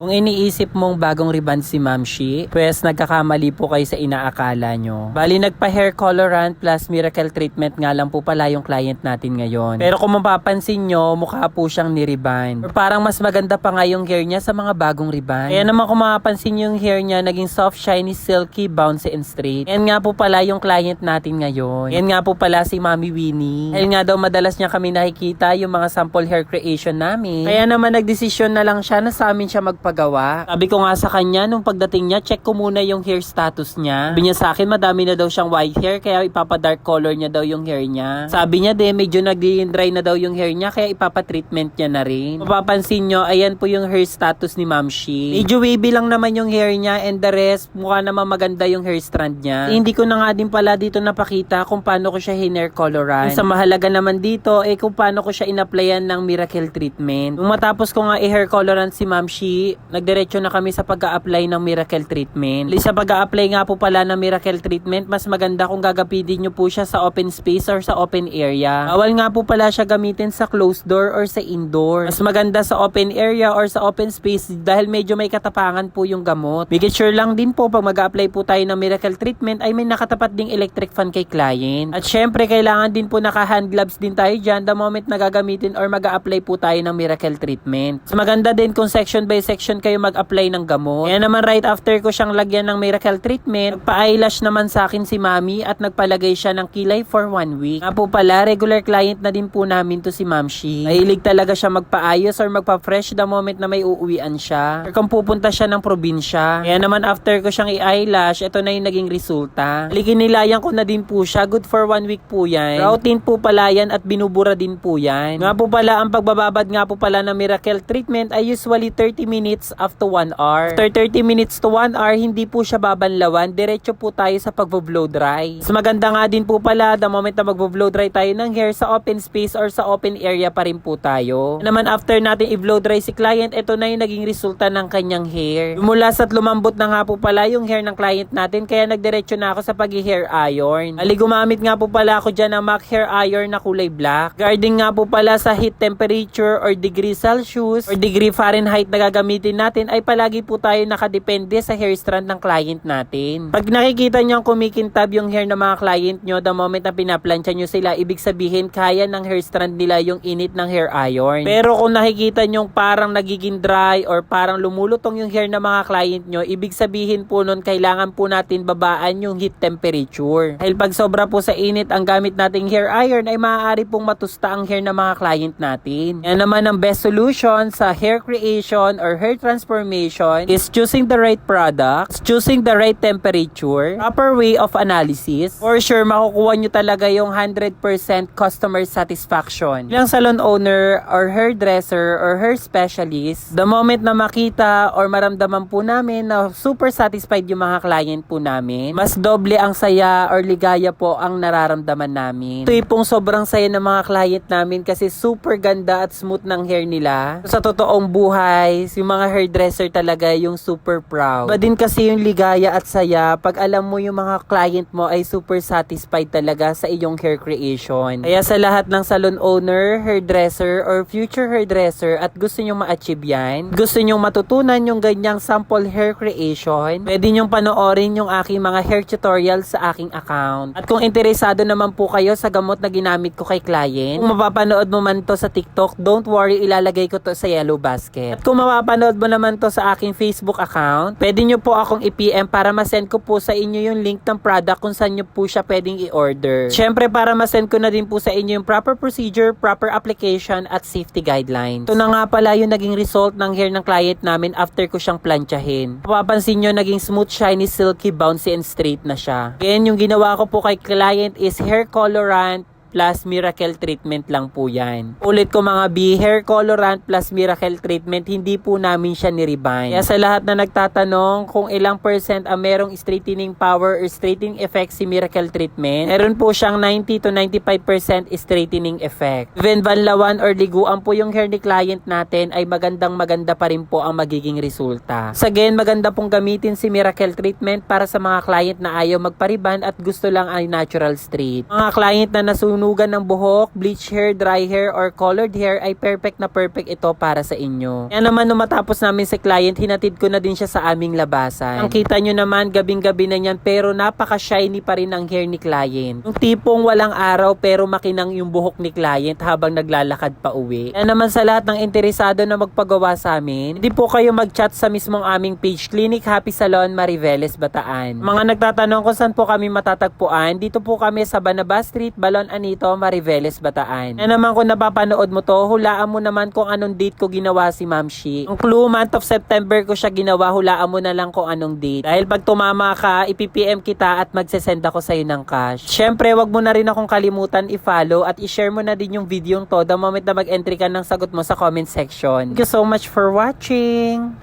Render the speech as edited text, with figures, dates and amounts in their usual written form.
Kung iniisip mong bagong reband si Ma'am Shi, pues nagkakamali po kayo sa inaakala nyo. Bali nagpa-hair colorant plus miracle treatment nga lang po pala yung client natin ngayon. Pero kung mapapansin nyo, mukha po siyang ni-reband. Or parang mas maganda pa nga yung hair niya sa mga bagong reband. Kaya naman kung mapapansin nyo yung hair niya, naging soft, shiny, silky, bouncy, and straight. Yan nga po pala yung client natin ngayon. Yan nga po pala si Mami Winnie. Dahil nga daw madalas niya kami nakikita yung mga sample hair creation namin. Kaya naman nagdesisyon na lang siya na sa amin siya magpagawa. Sabi ko nga sa kanya, nung pagdating niya, check ko muna yung hair status niya. Sabi niya sa akin, madami na daw siyang white hair, kaya ipapadark color niya daw yung hair niya. Sabi niya medyo nag-dry na daw yung hair niya, kaya ipapatreatment niya na rin. Mapapansin nyo, ayan po yung hair status ni Ma'am Shi. Medyo wavy lang naman yung hair niya, and the rest, mukha naman maganda yung hair strand niya. Hindi ko na nga din pala dito napakita kung paano ko siya hair coloran. Sa mahalaga naman dito, kung paano ko siya inapplyan ng miracle treatment. Nung matapos ko nga i-hair colorant si Ma'am Shi, nagdiretso na kami sa pag-a-apply ng miracle treatment. Sa pag-a-apply nga po pala ng miracle treatment, mas maganda kung gagamitin nyo po siya sa open space or sa open area. Bawal nga po pala siya gamitin sa closed door or sa indoor. Mas maganda sa open area or sa open space dahil medyo may katapangan po yung gamot. Make sure lang din po pag mag-a-apply po tayo ng miracle treatment ay may nakatapat ding electric fan kay client. At syempre kailangan din po naka-hand gloves din tayo dyan the moment na gagamitin or mag-a-apply po tayo ng miracle treatment. Mas maganda din kung section by section kayo mag-apply ng gamot. Kaya naman right after ko siyang lagyan ng miracle treatment, nagpa-eyelash naman sa akin si Mami at nagpalagay siya ng kilay for 1 week. Nga po pala, regular client na din po namin to si Ma'am Shi. Mahilig talaga siya magpa-ayos or magpa-fresh the moment na may uuwian siya. Or kung pupunta siya ng probinsya. Kaya naman after ko siyang i-eyelash, ito na yung naging resulta. Kinilayan ko na din po siya. Good for 1 week po yan. Routine po pala yan at binubura din po yan. Nga po pala, ang pagbababad nga po pala ng miracle treatment ay usually 30 minutes up to 1 hour. After 30 minutes to 1 hour, hindi po siya babanlawan. Diretso po tayo sa pag-blow dry. So maganda nga din po pala, the moment na mag-blow dry tayo ng hair sa open space or sa open area pa rin po tayo. Naman after natin i-blow dry si client, ito na yung naging resulta ng kanyang hair. Lumulas at lumambot na nga po pala yung hair ng client natin, kaya nagdiretso na ako sa pag-hair iron. Gumamit nga po pala ako dyan ng MAC hair iron na kulay black. Guarding nga po pala sa heat temperature or degree Celsius or degree Fahrenheit na gagamitin natin ay palagi po tayo nakadepende sa hair strand ng client natin. Pag nakikita nyo kumikintab yung hair ng mga client nyo, the moment na pinaplansya nyo sila, ibig sabihin kaya ng hair strand nila yung init ng hair iron. Pero kung nakikita nyo parang nagiging dry or parang lumulutong yung hair ng mga client nyo, ibig sabihin po nun kailangan po natin babaan yung heat temperature. Dahil pag sobra po sa init ang gamit nating hair iron ay maaari pong matusta ang hair ng mga client natin. Yan naman ang best solution sa hair creation or hair transformation is choosing the right products, choosing the right temperature, proper way of analysis. For sure, makukuha nyo talaga yung 100% customer satisfaction. Yung salon owner or hairdresser or hair specialist, the moment na makita or maramdaman po namin na super satisfied yung mga client po namin, mas doble ang saya or ligaya po ang nararamdaman namin. Ito pong sobrang saya ng mga client namin kasi super ganda at smooth ng hair nila. Sa totoong buhay, yung mga hairdresser talaga yung super proud. Ba din kasi yung ligaya at saya pag alam mo yung mga client mo ay super satisfied talaga sa iyong hair creation. Kaya sa lahat ng salon owner, hairdresser, or future hairdresser at gusto nyong ma-achieve yan, gusto nyong matutunan yung ganyang sample hair creation, pwede nyong panoorin yung aking mga hair tutorial sa aking account. At kung interesado naman po kayo sa gamot na ginamit ko kay client, kung mapapanood mo man to sa TikTok, don't worry, ilalagay ko to sa yellow basket. At kung mapapanood mo naman to sa aking Facebook account, pwede nyo po akong i-PM para masend ko po sa inyo yung link ng product kung saan nyo po siya pwedeng i-order. Syempre para masend ko na din po sa inyo yung proper procedure, proper application at safety guidelines. Ito na nga pala yung naging result ng hair ng client namin after ko siyang planchahin. Mapapansin nyo, naging smooth, shiny, silky, bouncy, and straight na siya. Again, yung ginawa ko po kay client is hair colorant plus miracle treatment lang po yan. Ulit ko mga B, hair colorant plus miracle treatment, hindi po namin siya ni-reband. Kaya sa lahat na nagtatanong kung ilang percent ang merong straightening power or straightening effect si miracle treatment, meron po siyang 90 to 95% straightening effect. Even banlawan or liguan po yung hair ni client natin ay maganda pa rin po ang magiging resulta. So again, maganda pong gamitin si miracle treatment para sa mga client na ayaw magpa-reband at gusto lang ay natural straight. Mga client na sunugan ng buhok, bleach hair, dry hair, or colored hair ay perfect na perfect ito para sa inyo. Kaya naman nung matapos namin si client, hinatid ko na din siya sa aming labasan. Ang kita nyo naman, gabing-gabi na yan pero napaka-shiny pa rin ang hair ni client. Yung tipong walang araw pero makinang yung buhok ni client habang naglalakad pa uwi. Kaya naman sa lahat ng interesado na magpagawa sa amin, hindi po kayo mag-chat sa mismong aming page, Clinic Happy Salon Mariveles, Bataan. Mga nagtatanong kung saan po kami matatagpuan, dito po kami sa Banaba Street, Balon Anito, Mariveles, Bataan. Kaya naman kung napapanood mo to, hulaan mo naman kung anong date ko ginawa si Ma'am Shi. Ang clue, month of September ko siya ginawa, hulaan mo na lang kung anong date. Dahil pag tumama ka, ipipm kita at magsesend ako sa'yo ng cash. Syempre, wag mo na rin akong kalimutan i-follow at i-share mo na din yung video to the moment na mag-entry ka ng sagot mo sa comment section. Thank you so much for watching!